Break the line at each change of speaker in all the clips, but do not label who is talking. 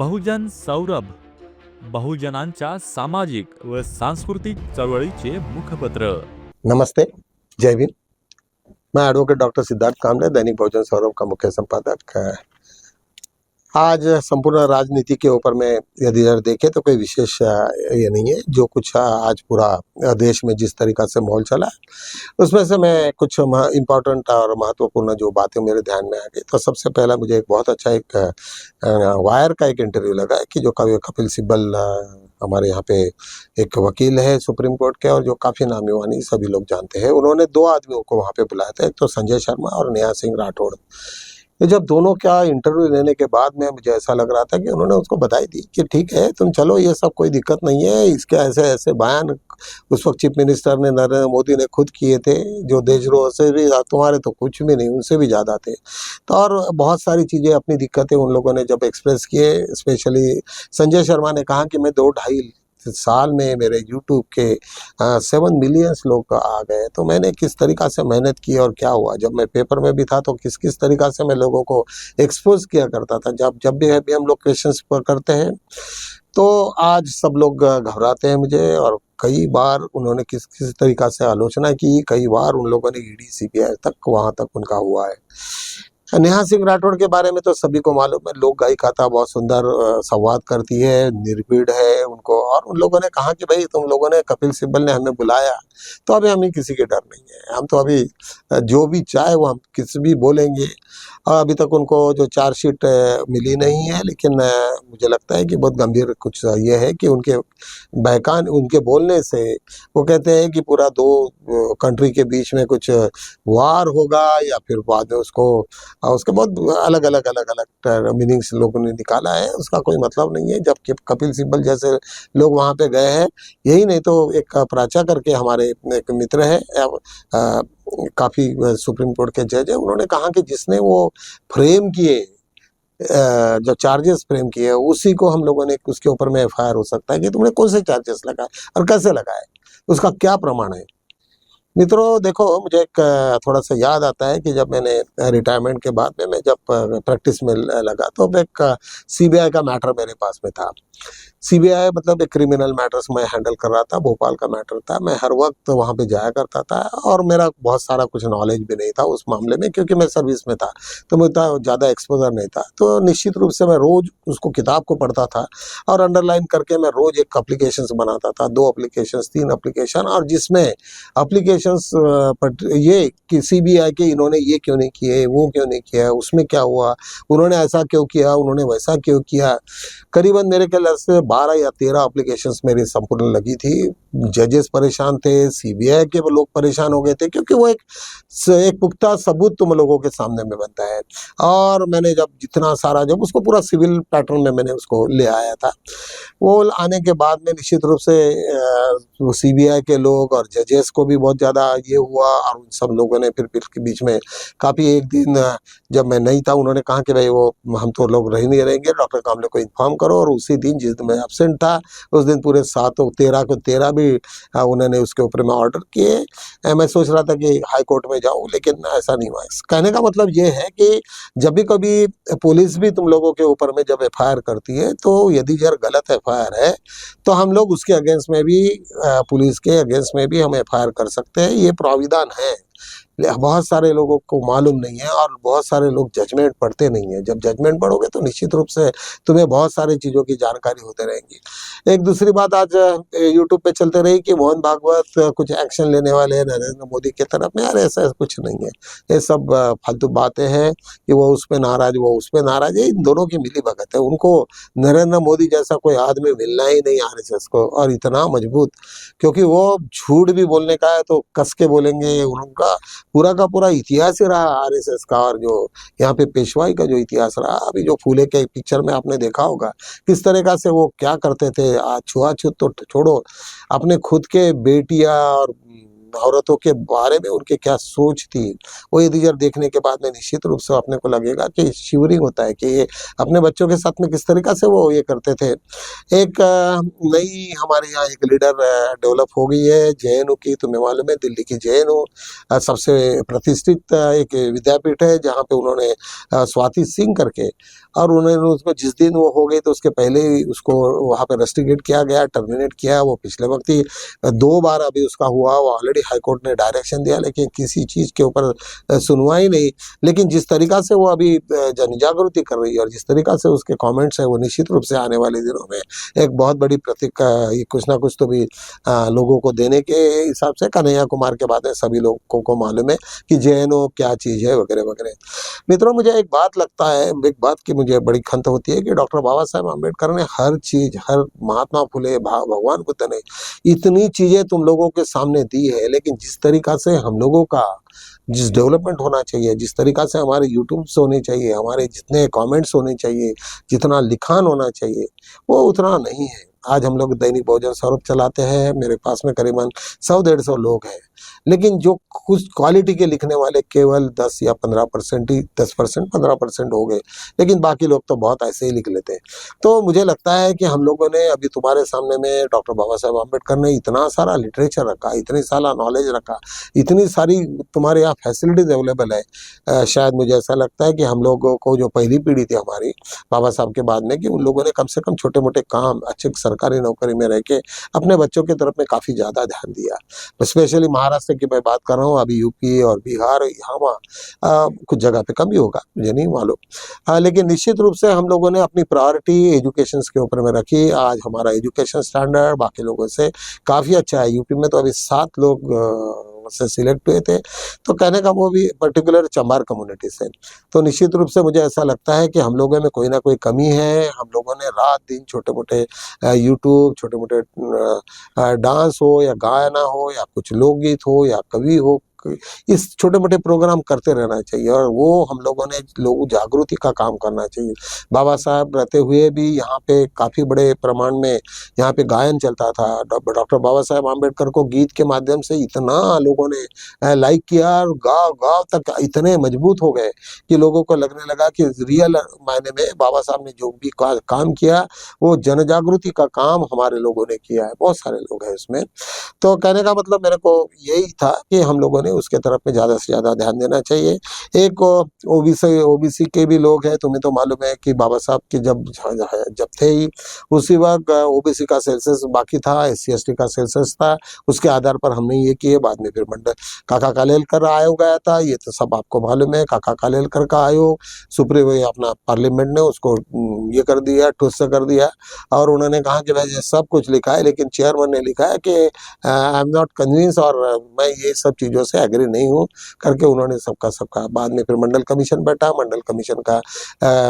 बहुजन सौरभ, बहुजनांच्या सामाजिक व सांस्कृतिक चळवळीचे मुखपत्र।
नमस्ते, जय भीम। मैं एडवोकेट डॉक्टर सिद्धार्थ कामले, दैनिक बहुजन सौरभ का मुख्य संपादक। आज संपूर्ण राजनीति के ऊपर में यदि देखें तो कोई विशेष ये नहीं है। जो कुछ आज पूरा देश में जिस तरीका से माहौल चला उसमें से मैं कुछ इम्पोर्टेंट और महत्वपूर्ण जो बातें मेरे ध्यान में आ गई। तो सबसे पहला मुझे एक बहुत अच्छा एक वायर का एक इंटरव्यू लगा कि जो कपिल सिब्बल हमारे यहाँ पे एक वकील है सुप्रीम कोर्ट के, और जो काफ़ी नामी वानी सभी लोग जानते हैं। उन्होंने दो आदमियों को वहाँ पे बुलाया था, एक तो संजय शर्मा और नेहा सिंह राठौड़। ये जब दोनों का इंटरव्यू लेने के बाद में मुझे ऐसा लग रहा था कि उन्होंने उसको बधाई दी कि ठीक है, तुम चलो, ये सब कोई दिक्कत नहीं है। इसके ऐसे ऐसे बयान उस वक्त चीफ मिनिस्टर ने नरेंद्र मोदी ने खुद किए थे, जो देशद्रोह से भी तुम्हारे तो कुछ भी नहीं, उनसे भी ज़्यादा थे। तो और बहुत सारी चीज़ें, अपनी दिक्कतें उन लोगों ने जब एक्सप्रेस किए, स्पेशली संजय शर्मा ने कहा कि मैं 2-2.5 साल में मेरे YouTube के 7 मिलियंस लोग आ गए। तो मैंने किस तरीक़ा से मेहनत की और क्या हुआ। जब मैं पेपर में भी था तो किस किस तरीक़ा से मैं लोगों को एक्सपोज किया करता था। जब भी हम लोग क्वेश्चंस करते हैं तो आज सब लोग घबराते हैं मुझे। और कई बार उन्होंने किस किस तरीक़ा से आलोचना की, कई बार उन लोगों ने ईडी CBI तक वहाँ तक उनका हुआ है। नेहा सिंह राठौड़ के बारे में तो सभी को मालूम है, लोक गायिका था, बहुत सुंदर संवाद करती है, निर्भीड है उनको। और उन लोगों ने कहा कि भाई तुम लोगों ने, कपिल सिब्बल ने हमें बुलाया तो अभी हमें किसी के डर नहीं है, हम तो अभी जो भी चाहे वो हम किसी भी बोलेंगे। और अभी तक उनको जो चार्जशीट मिली नहीं है, लेकिन मुझे लगता है कि बहुत गंभीर कुछ ये है कि उनके बहकान, उनके बोलने से वो कहते हैं कि पूरा 2 कंट्री के बीच में कुछ वार होगा, या फिर बाद में उसके बहुत अलग अलग मीनिंग्स लोगों ने निकाला है। उसका कोई मतलब नहीं है। जबकि कपिल सिब्बल जैसे लोग वहाँ पे गए हैं, यही नहीं तो एक प्राचा करके हमारे एक मित्र है, काफ़ी सुप्रीम कोर्ट के जज है, उन्होंने कहा कि जिसने वो फ्रेम किए, जो चार्जेस फ्रेम किए, उसी को हम लोगों ने, उसके ऊपर में FIR हो सकता है कि तुमने कौन से चार्जेस लगाए और कैसे लगाए, उसका क्या प्रमाण है। मित्रों देखो, मुझे एक थोड़ा सा याद आता है कि जब मैंने रिटायरमेंट के बाद में मैं जब प्रैक्टिस में लगा तो एक CBI का मैटर मेरे पास में था। CBI मतलब एक क्रिमिनल मैटर्स मैं हैंडल कर रहा था, भोपाल का मैटर था। मैं हर वक्त वहाँ पे जाया करता था और मेरा बहुत सारा कुछ नॉलेज भी नहीं था उस मामले में, क्योंकि मैं सर्विस में था तो मुझे ज़्यादा एक्सपोजर नहीं था। तो निश्चित रूप से मैं रोज़ उसको किताब को पढ़ता था और अंडरलाइन करके मैं रोज़ एक एप्लीकेशंस बनाता था, 2 एप्लीकेशंस, 3 एप्लीकेशन, और जिसमें एप्लीकेशंस ये कि CBI के इन्होंने ये क्यों नहीं किए, वो क्यों नहीं किया, उसमें क्या हुआ, उन्होंने ऐसा क्यों किया, उन्होंने वैसा क्यों किया। करीबन मेरे ख्याल से 12 या 13 एप्लीकेशंस मेरी संपूर्ण लगी थी। जजेस परेशान थे, CBI के लोग परेशान हो गए थे, क्योंकि वो एक पुख्ता सबूत तुम लोगों के सामने में बनता है। और मैंने जब जितना सारा, जब उसको पूरा सिविल पैटर्न में मैंने उसको ले आया था, वो आने के बाद में निश्चित रूप से CBI के लोग और जजेस को भी बहुत ज़्यादा ये हुआ। और उन सब लोगों ने फिर के बीच में काफ़ी, एक दिन जब मैं नहीं था, उन्होंने कहा कि भाई वो हम तो लोग रह नहीं रहेंगे, डॉक्टर कामले को इन्फॉर्म करो। और उसी दिन जिस दिन मैं एब्सेंट था, उस दिन पूरे 13 को 13 भी उन्होंने उसके ऊपर में ऑर्डर किए। मैं सोच रहा था कि हाई कोर्ट में जाऊं, लेकिन ऐसा नहीं हुआ। कहने का मतलब ये है कि जब भी कभी पुलिस भी तुम लोगों के ऊपर में जब FIR करती है, तो यदि यार गलत FIR है तो हम लोग उसके अगेंस्ट में भी, पुलिस के अगेंस्ट में भी हम FIR कर सकते हैं। ये प्राविधान है। बहुत सारे लोगों को मालूम नहीं है और बहुत सारे लोग जजमेंट पढ़ते नहीं है। जब जजमेंट पढ़ोगे तो निश्चित रूप से तुम्हें बहुत सारी चीज़ों की जानकारी होते रहेंगी। एक दूसरी बात आज YouTube पे चलते रही कि मोहन भागवत कुछ एक्शन लेने वाले हैं नरेंद्र मोदी की तरफ में। यार ऐसा कुछ नहीं है, ये सब फालतू बातें हैं कि वो उस पर नाराज, वो उस पर नाराज है। इन दोनों की मिली भगत है। उनको नरेंद्र मोदी जैसा कोई आदमी मिलना ही नहीं RSS को, और इतना मजबूत, क्योंकि वो झूठ भी बोलने का है तो कस के बोलेंगे। उनका पूरा का पूरा इतिहास ही रहा RSS का, और जो यहाँ पे पेशवाई का जो इतिहास रहा। अभी जो फूले के पिक्चर में आपने देखा होगा किस तरीका से वो क्या करते थे। छुआछूत तो छोड़ो, अपने खुद के बेटियां और औरतों के बारे में उनके क्या सोच थी, वो ये टीजर देखने के बाद में निश्चित रूप से अपने को लगेगा कि शिवरिंग होता है कि ये अपने बच्चों के साथ में किस तरीका से वो ये करते थे। एक नई हमारे यहाँ एक लीडर डेवलप हो गई है जेएनयू की, तुम्हें मालूम है दिल्ली की जेएनयू सबसे प्रतिष्ठित एक विद्यापीठ है, जहाँ पे उन्होंने स्वाति सिंह करके, और उन्होंने उसको जिस दिन वो हो गई तो उसके पहले ही उसको वहाँ पे रेस्ट्रिकेट किया गया, टर्मिनेट किया। वो पिछले वक्त ही 2 बार अभी उसका हुआ, वो ऑलरेडी हाईकोर्ट ने डायरेक्शन दिया, लेकिन किसी चीज़ के ऊपर सुनवाई नहीं। लेकिन जिस तरीका से वो अभी जन जागृति कर रही है और जिस तरीका से उसके कमेंट्स है, वो निश्चित रूप से आने वाले दिनों में एक बहुत बड़ी प्रतीक कुछ ना कुछ तो भी लोगों को देने के हिसाब से। कन्हैया कुमार के बाद में सभी लोगों को मालूम है कि जेएनयू क्या चीज़ है वगैरह वगैरह। मित्रों, मुझे एक बात लगता है, एक बात की मुझे बड़ी खंत होती है कि डॉक्टर बाबा साहेब आम्बेडकर ने हर चीज़, हर महात्मा फुले, भगवान बुद्ध ने इतनी चीज़ें तुम लोगों के सामने दी है, लेकिन जिस तरीका से हम लोगों का जिस डेवलपमेंट होना चाहिए, जिस तरीका से हमारे यूट्यूब्स होने चाहिए, हमारे जितने कमेंट्स होने चाहिए, जितना लिखान होना चाहिए, वो उतना नहीं है। आज हम लोग दैनिक बहुजन सौरभ चलाते हैं, मेरे पास में करीबन 100-150 लोग हैं, लेकिन जो कुछ क्वालिटी के लिखने वाले केवल 10 या 15% ही, 10% 15% हो गए, लेकिन बाकी लोग तो बहुत ऐसे ही लिख लेते हैं। तो मुझे लगता है कि हम लोगों ने अभी तुम्हारे सामने में डॉक्टर बाबा साहेब आम्बेडकर ने इतना सारा लिटरेचर रखा, इतनी सारा नॉलेज रखा, इतनी सारी तुम्हारे यहाँ फैसिलिटीज अवेलेबल है। शायद मुझे ऐसा लगता है कि हम लोगों को जो पहली पीढ़ी थी हमारी बाबा साहब के बाद में, कि उन लोगों ने कम से कम छोटे मोटे काम अच्छे सरकारी नौकरी में रह के अपने बच्चों की तरफ में काफ़ी ज़्यादा ध्यान दिया। स्पेशली महाराष्ट्र की मैं बात कर रहा हूँ, अभी यूपी और बिहार यहाँ वहाँ कुछ जगह पे कम ही होगा, मुझे नहीं मालूम। लेकिन निश्चित रूप से हम लोगों ने अपनी प्रायोरिटी एजुकेशन के ऊपर में रखी। आज हमारा एजुकेशन स्टैंडर्ड बाकी लोगों से काफ़ी अच्छा है। यूपी में तो अभी 7 लोग से सिलेक्ट हुए थे, तो कहने का वो भी पर्टिकुलर चमार कम्युनिटी से। तो निश्चित रूप से मुझे ऐसा लगता है कि हम लोगों में कोई ना कोई कमी है। हम लोगों ने रात दिन छोटे मोटे यूट्यूब, छोटे मोटे डांस हो या गाना हो या कुछ लोकगीत हो या कवि हो, इस छोटे मोटे प्रोग्राम करते रहना चाहिए, और वो हम लोगों ने लोग जागृति का काम करना चाहिए। बाबा साहब रहते हुए भी यहाँ पे काफ़ी बड़े प्रमाण में यहाँ पे गायन चलता था। डॉक्टर बाबा साहेब आम्बेडकर को गीत के माध्यम से इतना लोगों ने लाइक किया, और गाँव गाँव तक इतने मजबूत हो गए कि लोगों को लगने लगा कि रियल मायने में बाबा साहब ने जो भी काम किया, वो जन जागृति का काम हमारे लोगों ने किया है। बहुत सारे लोग हैं इसमें। तो कहने का मतलब मेरे को यही था कि हम लोगों ने उसके तरफ में ज़्यादा से ज़्यादा ध्यान देना चाहिए। एक ओबीसी के भी लोग हैं, तुम्हें तो मालूम है कि बाबा साहब की जब थे ही उसी वक्त ओबीसी का सेंसस बाकी था, SC/ST का सेंसस था। उसके आधार पर हमने ये किए। बाद में फिर मंडल काका कालेलकर आयोग आया था, ये तो सब आपको मालूम है। काका कालेलकर का आयोग सुप्रीम अपना पार्लियामेंट ने उसको ये कर दिया, ठुस कर दिया, और उन्होंने कहा कि भाई सब कुछ लिखा है, लेकिन चेयरमैन ने लिखा है कि आई एम नॉट कन्विंस, और मैं ये सब चीज़ों से एग्री नहीं हूँ करके उन्होंने सबका। बाद में फिर मंडल कमीशन बैठा, मंडल कमीशन का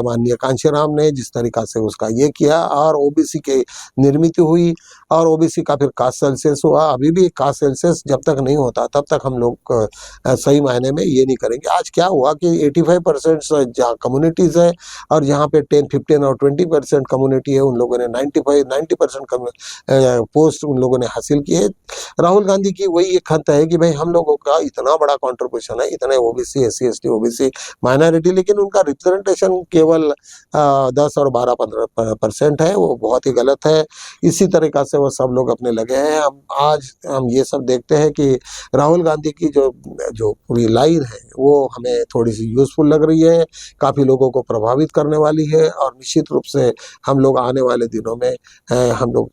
माननीय कांशीराम ने जिस तरीका से उसका ये किया, और ओबीसी की निर्मित हुई, और ओबीसी का फिर कास्ट सेंसस हुआ। अभी भी कास्ट सेंसस जब तक नहीं होता तब तक हम लोग सही मायने में ये नहीं करेंगे। आज क्या हुआ कि 85% जहाँ कम्युनिटीज़ है, और जहाँ पे 10, 15 और 20% कम्युनिटी है, उन लोगों ने 90% पोस्ट उन लोगों ने हासिल किए। राहुल गांधी की वही एक खंत है कि भाई हम लोगों का इतना बड़ा कंट्रीब्यूशन है, इतने ओबीसी, SC/ST, ओबीसी माइनॉरिटी, लेकिन उनका रिप्रेजेंटेशन केवल 10 और 12-15% है। वो बहुत ही गलत है। इसी तरीका से वो सब लोग अपने लगे हैं। हम ये सब देखते हैं कि राहुल गांधी की जो पूरी लाइन है वो हमें थोड़ी सी यूजफुल लग रही है, काफ़ी लोगों को प्रभावित करने वाली है, और निश्चित रूप से हम लोग आने वाले दिनों में हम लोग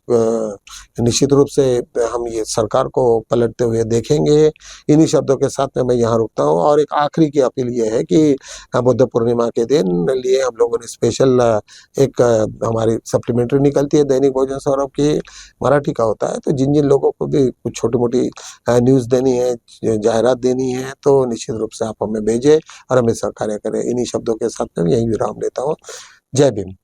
निश्चित रूप से हम ये सरकार को पलटते हुए देखेंगे। इन्हीं शब्दों के साथ में मैं यहाँ रुकता हूँ, और एक आखिरी की अपील ये है कि बुद्ध पूर्णिमा के दिन लिए हम लोगों ने स्पेशल एक हमारी सप्लीमेंट्री निकलती है दैनिक बहुजन सौरभ की, मराठी का होता है। तो जिन जिन लोगों को भी कुछ छोटी मोटी न्यूज़ देनी है, जाहिरात देनी है, तो निश्चित रूप से आप हमें भेजें और हमें सहकार्य करें। इन्हीं शब्दों के साथ में यही विराम लेता हूँ। जय भीम।